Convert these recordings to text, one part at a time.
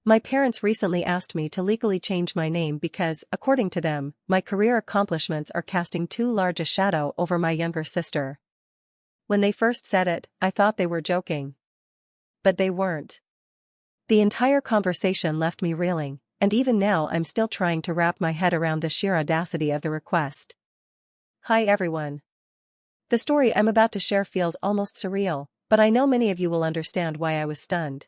My parents recently asked me to legally change my name because, according to them, my career accomplishments are casting too large a shadow over my younger sister. When they first said it, I thought they were joking. But they weren't. The entire conversation left me reeling, and even now I'm still trying to wrap my head around the sheer audacity of the request. Hi everyone. The story I'm about to share feels almost surreal, but I know many of you will understand why I was stunned.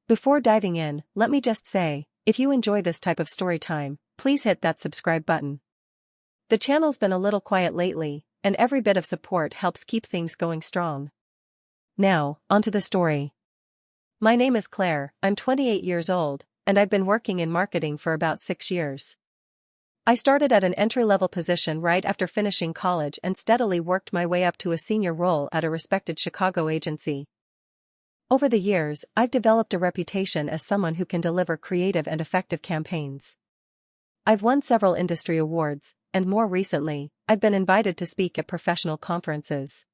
Before diving in, let me just say, if you enjoy this type of story time, please hit that subscribe button. The channel's been a little quiet lately, and every bit of support helps keep things going strong. Now, onto the story. My name is Claire, I'm 28 years old, and I've been working in marketing for about 6 years. I started at an entry-level position right after finishing college and steadily worked my way up to a senior role at a respected Chicago agency. Over the years, I've developed a reputation as someone who can deliver creative and effective campaigns. I've won several industry awards, and more recently, I've been invited to speak at professional conferences.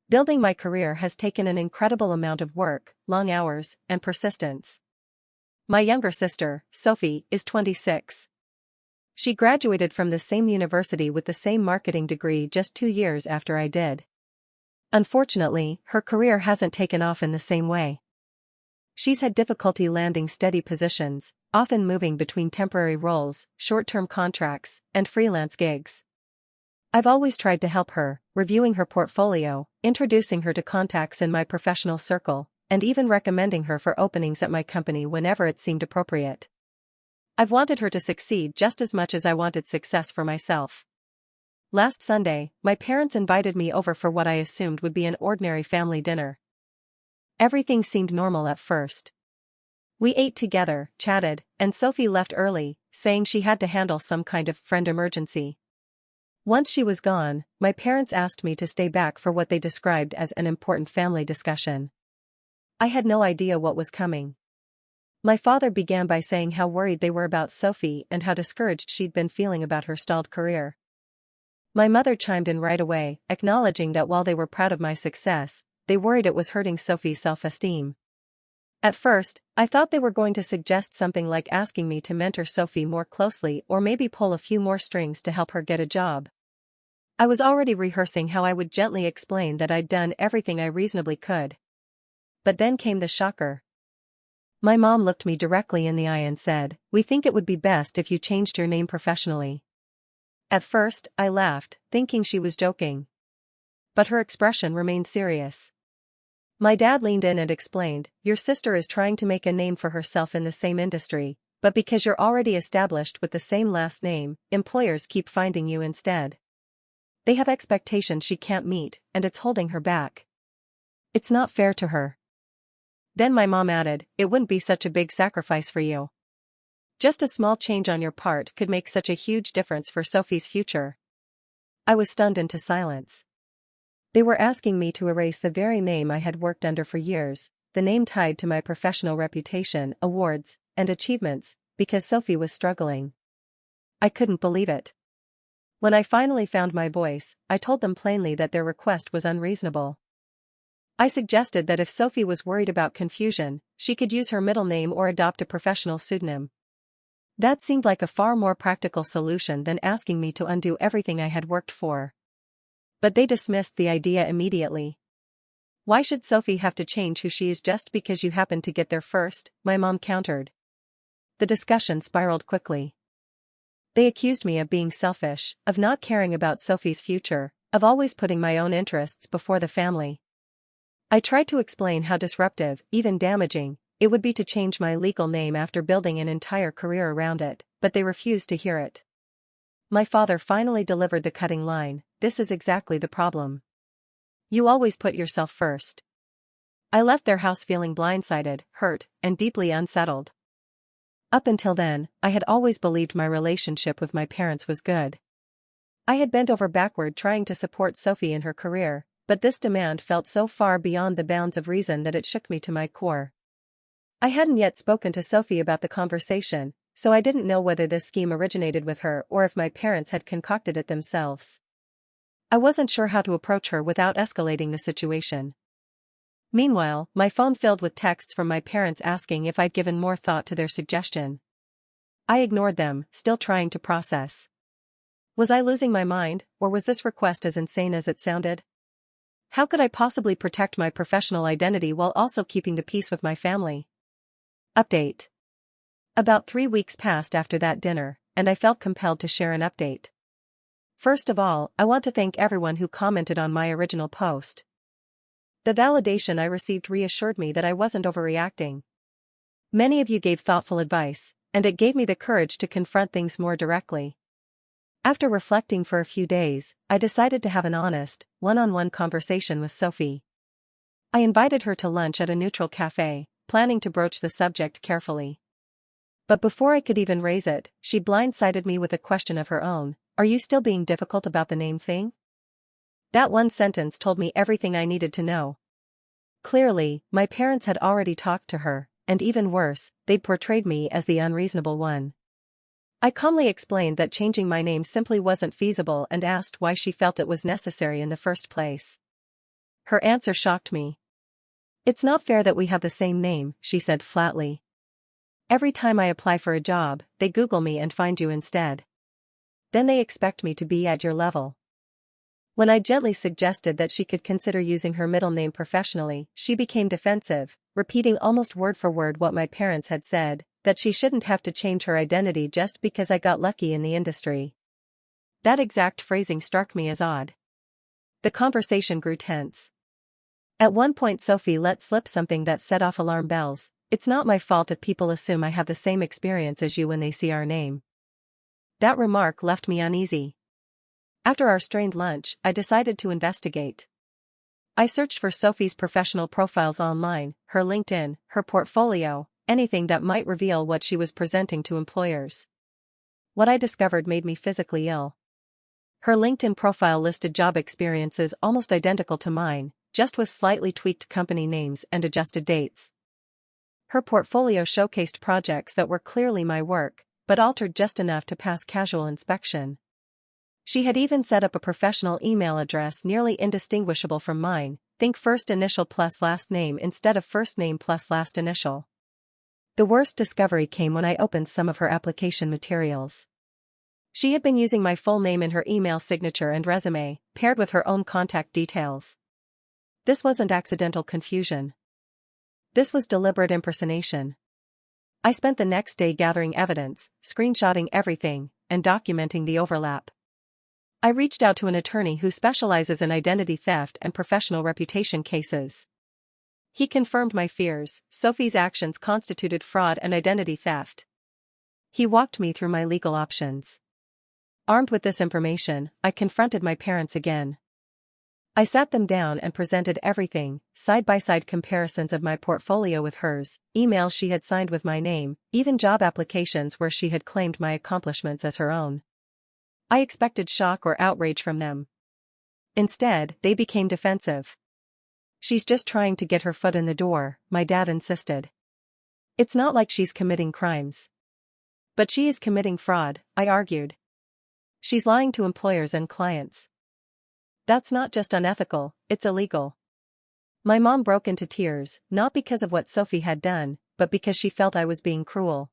Building my career has taken an incredible amount of work, long hours, and persistence. My younger sister, Sophie, is 26. She graduated from the same university with the same marketing degree just 2 years after I did. Unfortunately, her career hasn't taken off in the same way. She's had difficulty landing steady positions, often moving between temporary roles, short-term contracts, and freelance gigs. I've always tried to help her, reviewing her portfolio, introducing her to contacts in my professional circle, and even recommending her for openings at my company whenever it seemed appropriate. I've wanted her to succeed just as much as I wanted success for myself. Last Sunday, my parents invited me over for what I assumed would be an ordinary family dinner. Everything seemed normal at first. We ate together, chatted, and Sophie left early, saying she had to handle some kind of friend emergency. Once she was gone, my parents asked me to stay back for what they described as an important family discussion. I had no idea what was coming. My father began by saying how worried they were about Sophie and how discouraged she'd been feeling about her stalled career. My mother chimed in right away, acknowledging that while they were proud of my success, they worried it was hurting Sophie's self-esteem. At first, I thought they were going to suggest something like asking me to mentor Sophie more closely or maybe pull a few more strings to help her get a job. I was already rehearsing how I would gently explain that I'd done everything I reasonably could. But then came the shocker. My mom looked me directly in the eye and said, "We think it would be best if you changed your name professionally." At first, I laughed, thinking she was joking. But her expression remained serious. My dad leaned in and explained, "Your sister is trying to make a name for herself in the same industry, but because you're already established with the same last name, employers keep finding you instead. They have expectations she can't meet, and it's holding her back. It's not fair to her." Then my mom added, "It wouldn't be such a big sacrifice for you. Just a small change on your part could make such a huge difference for Sophie's future." I was stunned into silence. They were asking me to erase the very name I had worked under for years, the name tied to my professional reputation, awards, and achievements, because Sophie was struggling. I couldn't believe it. When I finally found my voice, I told them plainly that their request was unreasonable. I suggested that if Sophie was worried about confusion, she could use her middle name or adopt a professional pseudonym. That seemed like a far more practical solution than asking me to undo everything I had worked for. But they dismissed the idea immediately. "Why should Sophie have to change who she is just because you happened to get there first?" my mom countered. The discussion spiraled quickly. They accused me of being selfish, of not caring about Sophie's future, of always putting my own interests before the family. I tried to explain how disruptive, even damaging, it would be to change my legal name after building an entire career around it, but they refused to hear it. My father finally delivered the cutting line, "This is exactly the problem. You always put yourself first." I left their house feeling blindsided, hurt, and deeply unsettled. Up until then, I had always believed my relationship with my parents was good. I had bent over backward trying to support Sophie in her career, but this demand felt so far beyond the bounds of reason that it shook me to my core. I hadn't yet spoken to Sophie about the conversation, so I didn't know whether this scheme originated with her or if my parents had concocted it themselves. I wasn't sure how to approach her without escalating the situation. Meanwhile, my phone filled with texts from my parents asking if I'd given more thought to their suggestion. I ignored them, still trying to process. Was I losing my mind, or was this request as insane as it sounded? How could I possibly protect my professional identity while also keeping the peace with my family? Update. About 3 weeks passed after that dinner, and I felt compelled to share an update. First of all, I want to thank everyone who commented on my original post. The validation I received reassured me that I wasn't overreacting. Many of you gave thoughtful advice, and it gave me the courage to confront things more directly. After reflecting for a few days, I decided to have an honest, one-on-one conversation with Sophie. I invited her to lunch at a neutral cafe, planning to broach the subject carefully. But before I could even raise it, she blindsided me with a question of her own. Are you still being difficult about the name thing? That one sentence told me everything I needed to know. Clearly, my parents had already talked to her, and even worse, they'd portrayed me as the unreasonable one. I calmly explained that changing my name simply wasn't feasible and asked why she felt it was necessary in the first place. Her answer shocked me. It's not fair that we have the same name, she said flatly. Every time I apply for a job, they Google me and find you instead. Then they expect me to be at your level. When I gently suggested that she could consider using her middle name professionally, she became defensive, repeating almost word for word what my parents had said, that she shouldn't have to change her identity just because I got lucky in the industry. That exact phrasing struck me as odd. The conversation grew tense. At one point Sophie let slip something that set off alarm bells. It's not my fault if people assume I have the same experience as you when they see our name. That remark left me uneasy. After our strained lunch, I decided to investigate. I searched for Sophie's professional profiles online, her LinkedIn, her portfolio, anything that might reveal what she was presenting to employers. What I discovered made me physically ill. Her LinkedIn profile listed job experiences almost identical to mine, just with slightly tweaked company names and adjusted dates. Her portfolio showcased projects that were clearly my work, but altered just enough to pass casual inspection. She had even set up a professional email address nearly indistinguishable from mine, think first initial plus last name instead of first name plus last initial. The worst discovery came when I opened some of her application materials. She had been using my full name in her email signature and resume, paired with her own contact details. This wasn't accidental confusion. This was deliberate impersonation. I spent the next day gathering evidence, screenshotting everything, and documenting the overlap. I reached out to an attorney who specializes in identity theft and professional reputation cases. He confirmed my fears. Sophie's actions constituted fraud and identity theft. He walked me through my legal options. Armed with this information, I confronted my parents again. I sat them down and presented everything, side-by-side comparisons of my portfolio with hers, emails she had signed with my name, even job applications where she had claimed my accomplishments as her own. I expected shock or outrage from them. Instead, they became defensive. She's just trying to get her foot in the door, my dad insisted. It's not like she's committing crimes. But she is committing fraud, I argued. She's lying to employers and clients. That's not just unethical, it's illegal. My mom broke into tears, not because of what Sophie had done, but because she felt I was being cruel.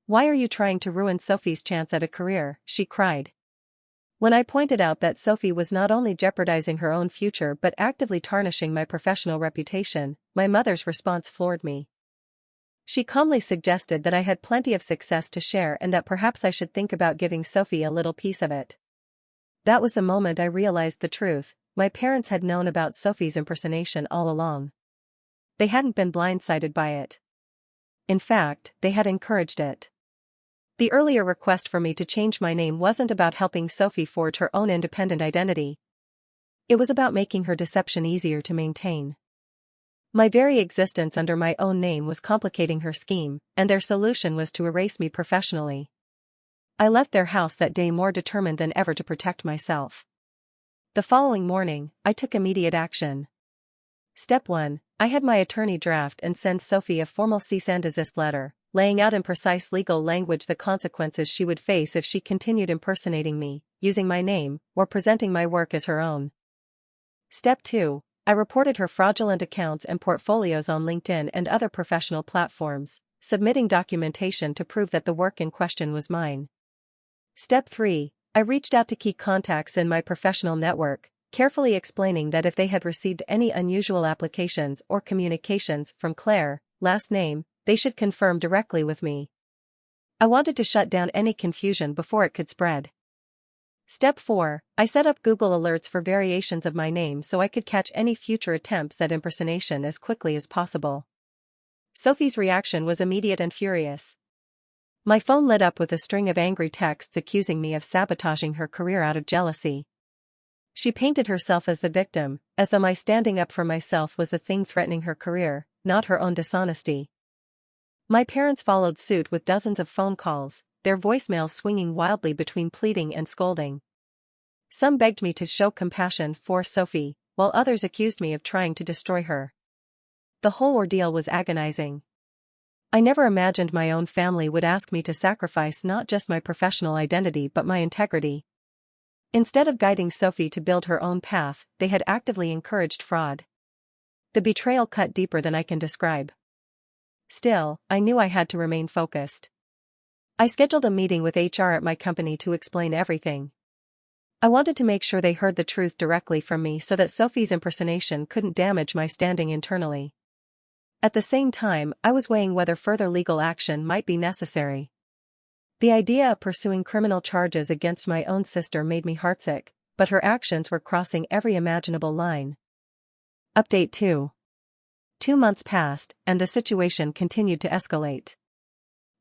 Why are you trying to ruin Sophie's chance at a career? She cried. When I pointed out that Sophie was not only jeopardizing her own future but actively tarnishing my professional reputation, my mother's response floored me. She calmly suggested that I had plenty of success to share and that perhaps I should think about giving Sophie a little piece of it. That was the moment I realized the truth. My parents had known about Sophie's impersonation all along. They hadn't been blindsided by it. In fact, they had encouraged it. The earlier request for me to change my name wasn't about helping Sophie forge her own independent identity. It was about making her deception easier to maintain. My very existence under my own name was complicating her scheme, and their solution was to erase me professionally. I left their house that day more determined than ever to protect myself. The following morning, I took immediate action. Step 1. I had my attorney draft and send Sophie a formal cease and desist letter, laying out in precise legal language the consequences she would face if she continued impersonating me, using my name, or presenting my work as her own. Step 2. I reported her fraudulent accounts and portfolios on LinkedIn and other professional platforms, submitting documentation to prove that the work in question was mine. Step 3. I reached out to key contacts in my professional network, carefully explaining that if they had received any unusual applications or communications from Claire, last name, they should confirm directly with me. I wanted to shut down any confusion before it could spread. Step 4. I set up Google alerts for variations of my name so I could catch any future attempts at impersonation as quickly as possible. Sophie's reaction was immediate and furious. My phone lit up with a string of angry texts accusing me of sabotaging her career out of jealousy. She painted herself as the victim, as though my standing up for myself was the thing threatening her career, not her own dishonesty. My parents followed suit with dozens of phone calls, their voicemails swinging wildly between pleading and scolding. Some begged me to show compassion for Sophie, while others accused me of trying to destroy her. The whole ordeal was agonizing. I never imagined my own family would ask me to sacrifice not just my professional identity but my integrity. Instead of guiding Sophie to build her own path, they had actively encouraged fraud. The betrayal cut deeper than I can describe. Still, I knew I had to remain focused. I scheduled a meeting with HR at my company to explain everything. I wanted to make sure they heard the truth directly from me so that Sophie's impersonation couldn't damage my standing internally. At the same time, I was weighing whether further legal action might be necessary. The idea of pursuing criminal charges against my own sister made me heartsick, but her actions were crossing every imaginable line. Update 2. 2 months passed, and the situation continued to escalate.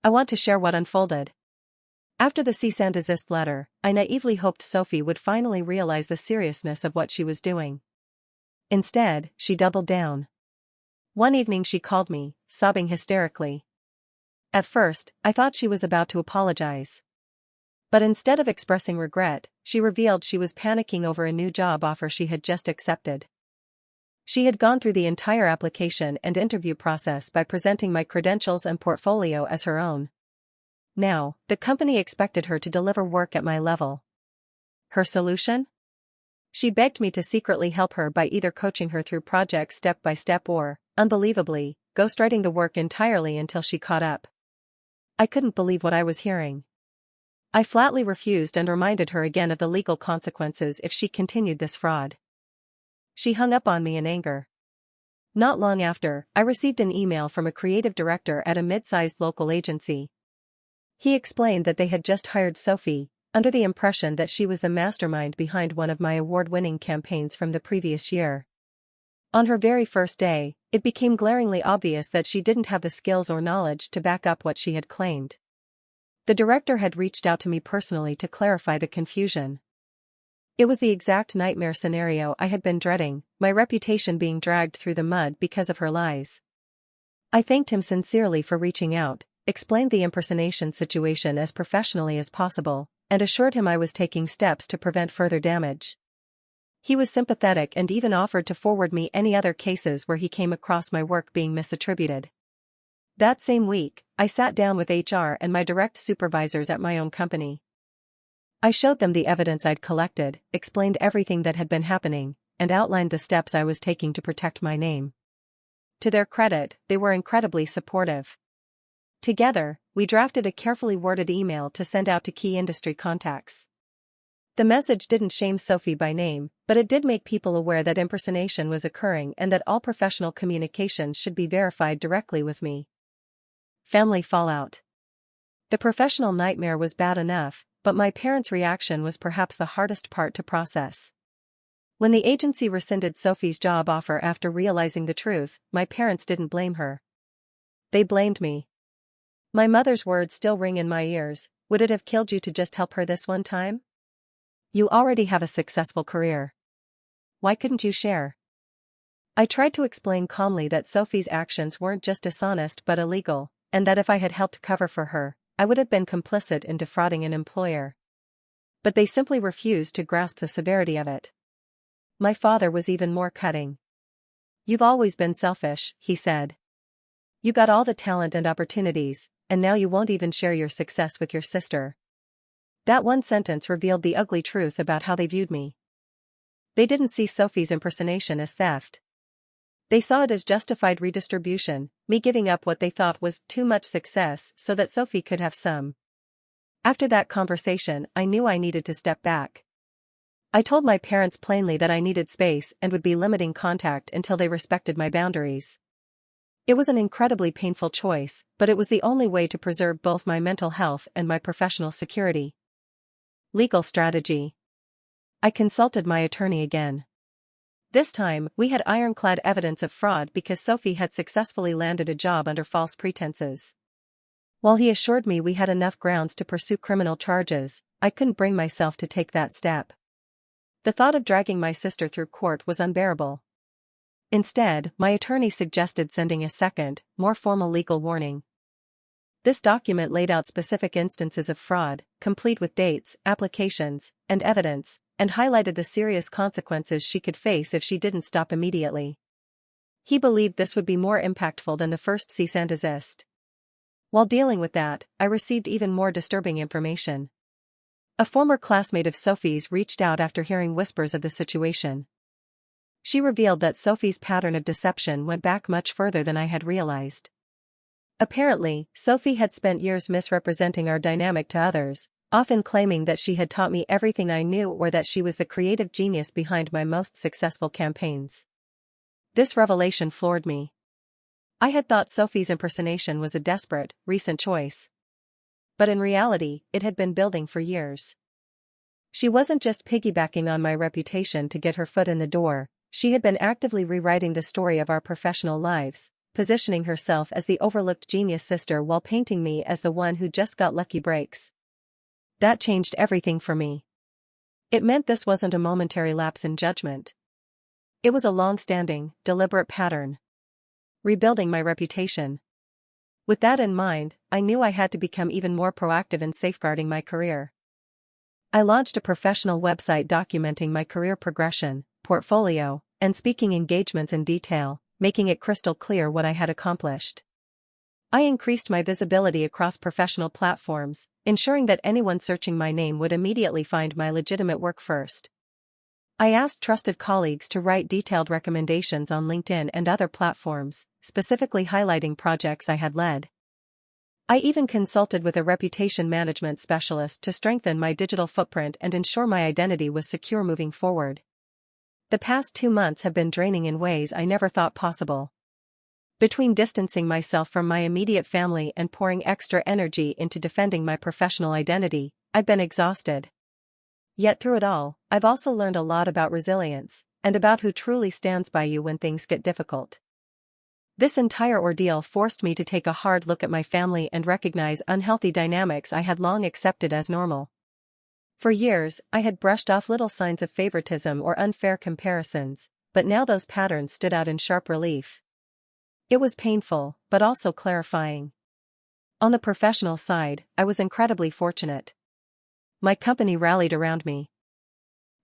I want to share what unfolded. After the cease and desist letter, I naively hoped Sophie would finally realize the seriousness of what she was doing. Instead, she doubled down. One evening she called me, sobbing hysterically. At first, I thought she was about to apologize. But instead of expressing regret, she revealed she was panicking over a new job offer she had just accepted. She had gone through the entire application and interview process by presenting my credentials and portfolio as her own. Now, the company expected her to deliver work at my level. Her solution? She begged me to secretly help her by either coaching her through projects step by step or, unbelievably, ghostwriting the work entirely until she caught up. I couldn't believe what I was hearing. I flatly refused and reminded her again of the legal consequences if she continued this fraud. She hung up on me in anger. Not long after, I received an email from a creative director at a mid-sized local agency. He explained that they had just hired Sophie, under the impression that she was the mastermind behind one of my award-winning campaigns from the previous year. On her very first day, it became glaringly obvious that she didn't have the skills or knowledge to back up what she had claimed. The director had reached out to me personally to clarify the confusion. It was the exact nightmare scenario I had been dreading, my reputation being dragged through the mud because of her lies. I thanked him sincerely for reaching out, explained the impersonation situation as professionally as possible, and assured him I was taking steps to prevent further damage. He was sympathetic and even offered to forward me any other cases where he came across my work being misattributed. That same week, I sat down with HR and my direct supervisors at my own company. I showed them the evidence I'd collected, explained everything that had been happening, and outlined the steps I was taking to protect my name. To their credit, they were incredibly supportive. Together, we drafted a carefully worded email to send out to key industry contacts. The message didn't shame Sophie by name, but it did make people aware that impersonation was occurring and that all professional communications should be verified directly with me. Family fallout. The professional nightmare was bad enough, but my parents' reaction was perhaps the hardest part to process. When the agency rescinded Sophie's job offer after realizing the truth, my parents didn't blame her. They blamed me. My mother's words still ring in my ears. Would it have killed you to just help her this one time? You already have a successful career. Why couldn't you share? I tried to explain calmly that Sophie's actions weren't just dishonest but illegal, and that if I had helped cover for her, I would have been complicit in defrauding an employer. But they simply refused to grasp the severity of it. My father was even more cutting. You've always been selfish, he said. You got all the talent and opportunities, and now you won't even share your success with your sister. That one sentence revealed the ugly truth about how they viewed me. They didn't see Sophie's impersonation as theft. They saw it as justified redistribution, me giving up what they thought was too much success so that Sophie could have some. After that conversation, I knew I needed to step back. I told my parents plainly that I needed space and would be limiting contact until they respected my boundaries. It was an incredibly painful choice, but it was the only way to preserve both my mental health and my professional security. Legal strategy. I consulted my attorney again. This time, we had ironclad evidence of fraud because Sophie had successfully landed a job under false pretenses. While he assured me we had enough grounds to pursue criminal charges, I couldn't bring myself to take that step. The thought of dragging my sister through court was unbearable. Instead, my attorney suggested sending a second, more formal legal warning. This document laid out specific instances of fraud, complete with dates, applications, and evidence, and highlighted the serious consequences she could face if she didn't stop immediately. He believed this would be more impactful than the first cease and desist. While dealing with that, I received even more disturbing information. A former classmate of Sophie's reached out after hearing whispers of the situation. She revealed that Sophie's pattern of deception went back much further than I had realized. Apparently, Sophie had spent years misrepresenting our dynamic to others, often claiming that she had taught me everything I knew or that she was the creative genius behind my most successful campaigns. This revelation floored me. I had thought Sophie's impersonation was a desperate, recent choice. But in reality, it had been building for years. She wasn't just piggybacking on my reputation to get her foot in the door, she had been actively rewriting the story of our professional lives, positioning herself as the overlooked genius sister while painting me as the one who just got lucky breaks. That changed everything for me. It meant this wasn't a momentary lapse in judgment. It was a long-standing, deliberate pattern. Rebuilding my reputation. With that in mind, I knew I had to become even more proactive in safeguarding my career. I launched a professional website documenting my career progression, portfolio, and speaking engagements in detail, making it crystal clear what I had accomplished. I increased my visibility across professional platforms, ensuring that anyone searching my name would immediately find my legitimate work first. I asked trusted colleagues to write detailed recommendations on LinkedIn and other platforms, specifically highlighting projects I had led. I even consulted with a reputation management specialist to strengthen my digital footprint and ensure my identity was secure moving forward. The past 2 months have been draining in ways I never thought possible. Between distancing myself from my immediate family and pouring extra energy into defending my professional identity, I've been exhausted. Yet through it all, I've also learned a lot about resilience, and about who truly stands by you when things get difficult. This entire ordeal forced me to take a hard look at my family and recognize unhealthy dynamics I had long accepted as normal. For years, I had brushed off little signs of favoritism or unfair comparisons, but now those patterns stood out in sharp relief. It was painful, but also clarifying. On the professional side, I was incredibly fortunate. My company rallied around me.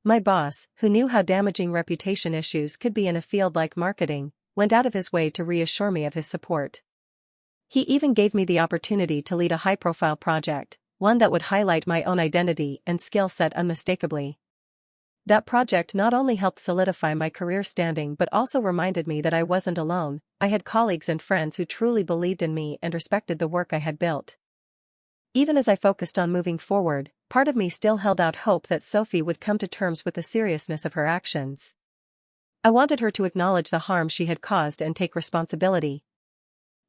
My boss, who knew how damaging reputation issues could be in a field like marketing, went out of his way to reassure me of his support. He even gave me the opportunity to lead a high-profile project, one that would highlight my own identity and skill set unmistakably. That project not only helped solidify my career standing but also reminded me that I wasn't alone. I had colleagues and friends who truly believed in me and respected the work I had built. Even as I focused on moving forward, part of me still held out hope that Sophie would come to terms with the seriousness of her actions. I wanted her to acknowledge the harm she had caused and take responsibility.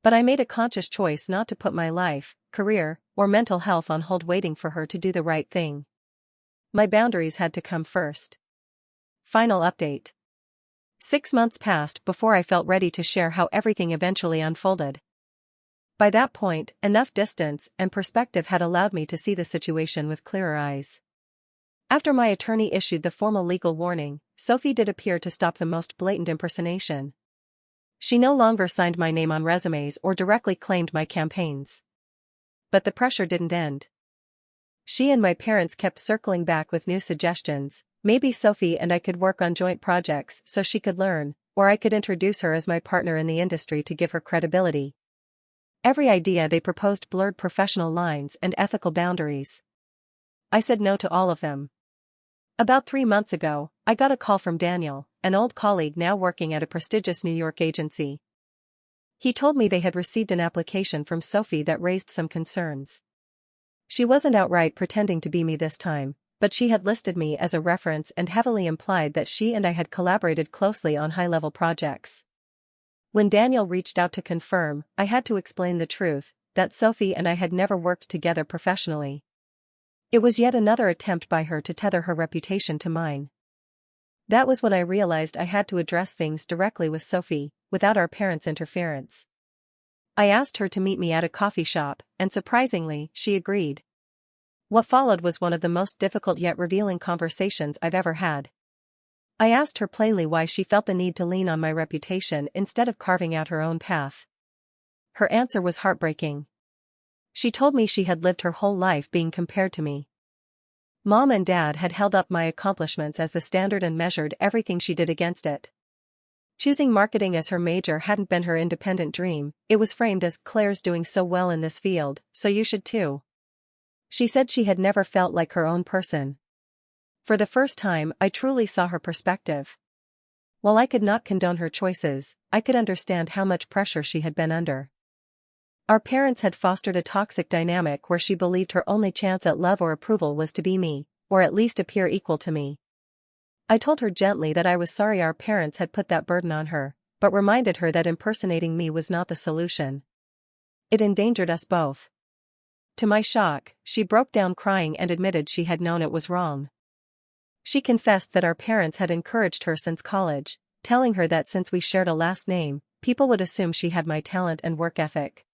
But I made a conscious choice not to put my life, career, or mental health on hold waiting for her to do the right thing. My boundaries had to come first. Final update. 6 months passed before I felt ready to share how everything eventually unfolded. By that point, enough distance and perspective had allowed me to see the situation with clearer eyes. After my attorney issued the formal legal warning, Sophie did appear to stop the most blatant impersonation. She no longer signed my name on resumes or directly claimed my campaigns. But the pressure didn't end. She and my parents kept circling back with new suggestions. Maybe Sophie and I could work on joint projects so she could learn, or I could introduce her as my partner in the industry to give her credibility. Every idea they proposed blurred professional lines and ethical boundaries. I said no to all of them. About 3 months ago, I got a call from Daniel, an old colleague now working at a prestigious New York agency. He told me they had received an application from Sophie that raised some concerns. She wasn't outright pretending to be me this time, but she had listed me as a reference and heavily implied that she and I had collaborated closely on high-level projects. When Daniel reached out to confirm, I had to explain the truth, that Sophie and I had never worked together professionally. It was yet another attempt by her to tether her reputation to mine. That was when I realized I had to address things directly with Sophie, without our parents' interference. I asked her to meet me at a coffee shop, and surprisingly, she agreed. What followed was one of the most difficult yet revealing conversations I've ever had. I asked her plainly why she felt the need to lean on my reputation instead of carving out her own path. Her answer was heartbreaking. She told me she had lived her whole life being compared to me. Mom and Dad had held up my accomplishments as the standard and measured everything she did against it. Choosing marketing as her major hadn't been her independent dream, it was framed as "Claire's doing so well in this field, so you should too." She said she had never felt like her own person. For the first time, I truly saw her perspective. While I could not condone her choices, I could understand how much pressure she had been under. Our parents had fostered a toxic dynamic where she believed her only chance at love or approval was to be me, or at least appear equal to me. I told her gently that I was sorry our parents had put that burden on her, but reminded her that impersonating me was not the solution. It endangered us both. To my shock, she broke down crying and admitted she had known it was wrong. She confessed that our parents had encouraged her since college, telling her that since we shared a last name, people would assume she had my talent and work ethic.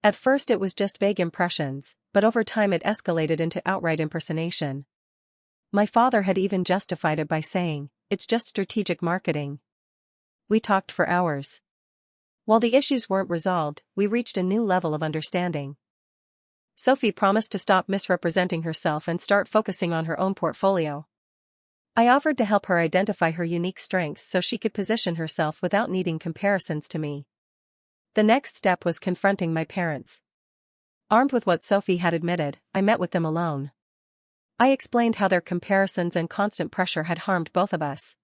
At first it was just vague impressions, but over time it escalated into outright impersonation. My father had even justified it by saying, "It's just strategic marketing." We talked for hours. While the issues weren't resolved, we reached a new level of understanding. Sophie promised to stop misrepresenting herself and start focusing on her own portfolio. I offered to help her identify her unique strengths so she could position herself without needing comparisons to me. The next step was confronting my parents. Armed with what Sophie had admitted, I met with them alone. I explained how their comparisons and constant pressure had harmed both of us.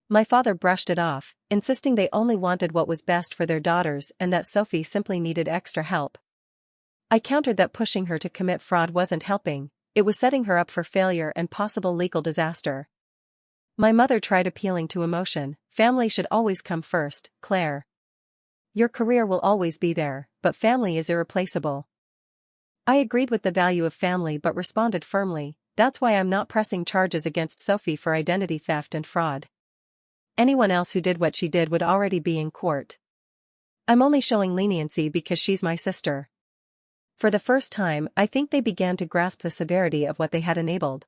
My father brushed it off, insisting they only wanted what was best for their daughters and that Sophie simply needed extra help. I countered that pushing her to commit fraud wasn't helping, it was setting her up for failure and possible legal disaster. My mother tried appealing to emotion. "Family should always come first, Claire. Your career will always be there, but family is irreplaceable." I agreed with the value of family but responded firmly, "That's why I'm not pressing charges against Sophie for identity theft and fraud. Anyone else who did what she did would already be in court. I'm only showing leniency because she's my sister." For the first time, I think they began to grasp the severity of what they had enabled.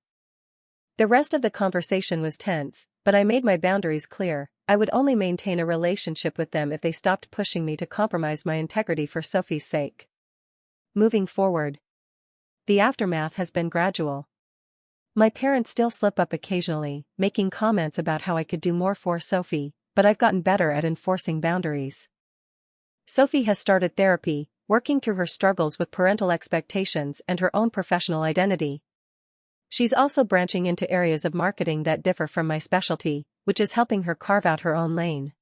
The rest of the conversation was tense, but I made my boundaries clear. I would only maintain a relationship with them if they stopped pushing me to compromise my integrity for Sophie's sake. Moving forward, the aftermath has been gradual. My parents still slip up occasionally, making comments about how I could do more for Sophie, but I've gotten better at enforcing boundaries. Sophie has started therapy, working through her struggles with parental expectations and her own professional identity. She's also branching into areas of marketing that differ from my specialty, which is helping her carve out her own lane.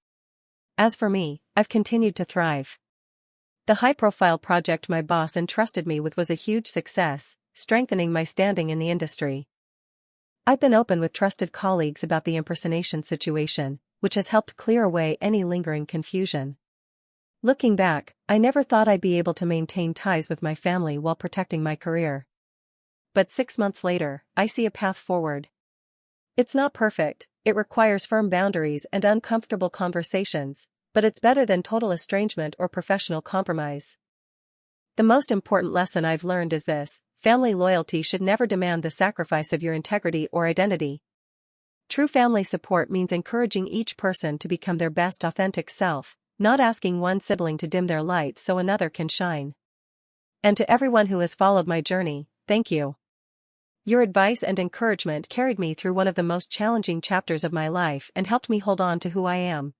As for me, I've continued to thrive. The high-profile project my boss entrusted me with was a huge success, strengthening my standing in the industry. I've been open with trusted colleagues about the impersonation situation, which has helped clear away any lingering confusion. Looking back, I never thought I'd be able to maintain ties with my family while protecting my career. But 6 months later, I see a path forward. It's not perfect, it requires firm boundaries and uncomfortable conversations, but it's better than total estrangement or professional compromise. The most important lesson I've learned is this: family loyalty should never demand the sacrifice of your integrity or identity. True family support means encouraging each person to become their best authentic self, not asking one sibling to dim their light so another can shine. And to everyone who has followed my journey, thank you. Your advice and encouragement carried me through one of the most challenging chapters of my life and helped me hold on to who I am.